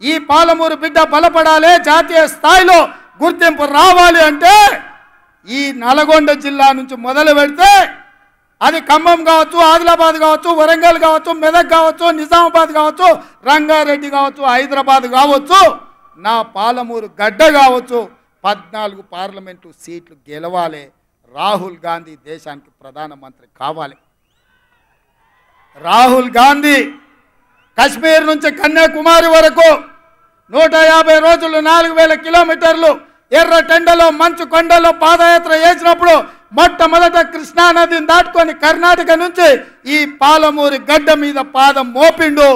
ఈ పాలమూరు బిడ్డ బలపడాలి, జాతీయ స్థాయిలో గుర్తింపు రావాలి అంటే ఈ నల్గొండ జిల్లా నుంచి మొదలు పెడితే అది ఖమ్మం కావచ్చు, ఆదిలాబాద్ కావచ్చు, వరంగల్ కావచ్చు, మెదక్ కావచ్చు, నిజామాబాద్ కావచ్చు, రంగారెడ్డి కావచ్చు, హైదరాబాద్ కావచ్చు, నా పాలమూరు గడ్డ కావచ్చు, 14 పార్లమెంటు సీట్లు గెలవాలి. రాహుల్ గాంధీ దేశానికి ప్రధానమంత్రి కావాలి. రాహుల్ గాంధీ కశ్మీర్ నుంచి కన్యాకుమారి వరకు 150 రోజులు 4000 కిలోమీటర్లు ఎర్ర టెండలో మంచు కొండలో పాదయాత్ర చేసినప్పుడు మొట్టమొదట కృష్ణా నదిని దాటుకొని కర్ణాటక నుంచి ఈ పాలమూరి గడ్డ మీద పాదం మోపిండు.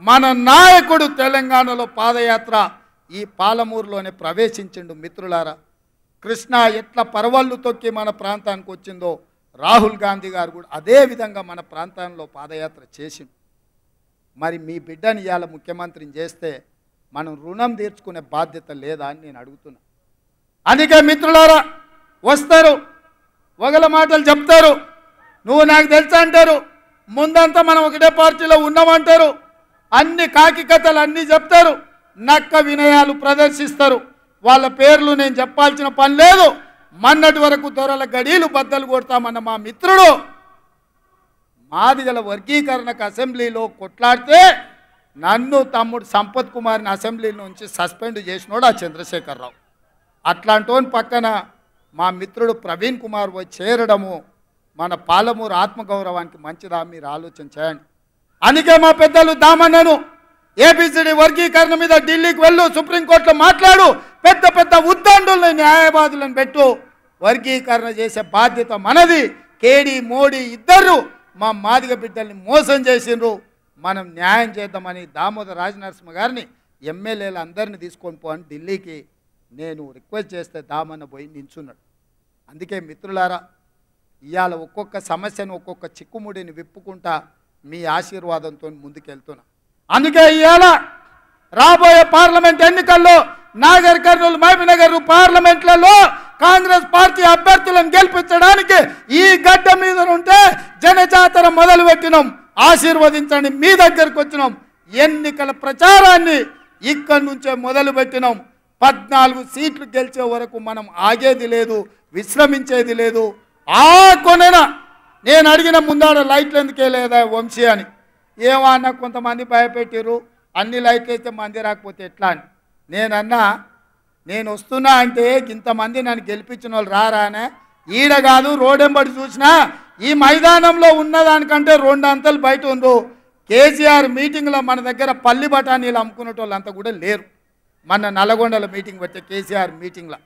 మన నాయకుడు తెలంగాణలో పాదయాత్ర ఈ పాలమూరులోనే ప్రవేశించిండు. మిత్రులారా, కృష్ణా ఎట్లా పరవళ్ళు తొక్కి మన ప్రాంతానికి వచ్చిందో రాహుల్ గాంధీ గారు కూడా అదే విధంగా మన ప్రాంతంలో పాదయాత్ర చేసిండు. మరి మీ బిడ్డని ఇవాళ ముఖ్యమంత్రిని చేస్తే మనం రుణం తీర్చుకునే బాధ్యత లేదా అని నేను అడుగుతున్నా. అందుకే మిత్రులారా, వస్తారు ఒకళ్ళ మాటలు చెప్తారు, నువ్వు నాకు తెలుసా అంటారు, ముందంతా మనం ఒకటే పార్టీలో ఉన్నామంటారు, అన్ని కాకి కథలు అన్నీ చెప్తారు, నక్క వినయాలు ప్రదర్శిస్తారు. వాళ్ళ పేర్లు నేను చెప్పాల్సిన పని లేదు. మొన్నటి వరకు దొరల గడీలు బద్దలు కొడతామన్న మా మిత్రుడు మాదిగల వర్గీకరణకు అసెంబ్లీలో కొట్లాడితే నన్ను తమ్ముడు సంపత్ కుమార్ని అసెంబ్లీ నుంచి సస్పెండ్ చేసినోడు ఆ చంద్రశేఖరరావు. అట్లాంటి పక్కన మా మిత్రుడు ప్రవీణ్ కుమార్ పోయి చేరడము మన పాలమూరు ఆత్మగౌరవానికి మంచిదా? మీరు ఆలోచన చేయండి. అందుకే మా పెద్దలు దామన్నను ఏబిసిడి వర్గీకరణ మీద ఢిల్లీకి వెళ్ళు, సుప్రీంకోర్టులో మాట్లాడు, పెద్ద పెద్ద ఉద్దండుల్ని న్యాయవాదులను పెట్టు, వర్గీకరణ చేసే బాధ్యత మనది. కేడి మోడీ ఇద్దరు మా మాదిగ బిడ్డల్ని మోసం చేసిండ్రు, మనం న్యాయం చేద్దామని దామోదర్ రాజనరసింహ గారిని ఎమ్మెల్యేలు అందరినీ తీసుకొని పోని ఢిల్లీకి నేను రిక్వెస్ట్ చేస్తే దామన్న పోయి నించున్నాడు. అందుకే మిత్రులారా, ఇవాళ ఒక్కొక్క సమస్యను ఒక్కొక్క చిక్కుముడిని విప్పుకుంటా మీ ఆశీర్వాదంతో ముందుకెళ్తున్నా. అందుకే ఇవాళ రాబోయే పార్లమెంట్ ఎన్నికల్లో నాగర్ కర్నూలు మహబూబ్నగర్ పార్లమెంట్లలో కాంగ్రెస్ పార్టీ అభ్యర్థులను గెలిపించడానికి ఈ గడ్డ మీద ఉంటే జనజాతర మొదలు పెట్టినాం. ఆశీర్వదించండి, మీ దగ్గరకు వచ్చినాం. ఎన్నికల ప్రచారాన్ని ఇక్కడి నుంచే మొదలు పెట్టినాం. 14 సీట్లు గెలిచే వరకు మనం ఆగేది లేదు, విశ్రమించేది లేదు. ఆ కొనన నేను అడిగిన ముందాడ లైట్లు ఎందుకే లేదా వంశీ అని, ఏమన్నా కొంతమంది భయపెట్టారు, అన్ని లైట్లు అయితే మంది రాకపోతే ఎట్లా అని. నేనన్నా, నేను వస్తున్నా అంటే ఇంతమంది నన్ను గెలిపించిన వాళ్ళు రారానే, ఈడ కాదు రోడెంబడి చూసినా ఈ మైదానంలో ఉన్నదానికంటే 2 అంతలు బయట ఉందో. కేసీఆర్ మీటింగ్లో మన దగ్గర పల్లి బఠానీలు అమ్ముకునే వాళ్ళంతా కూడా లేరు. మన నల్గొండలో మీటింగ్ పెట్టే కేసీఆర్ మీటింగ్లో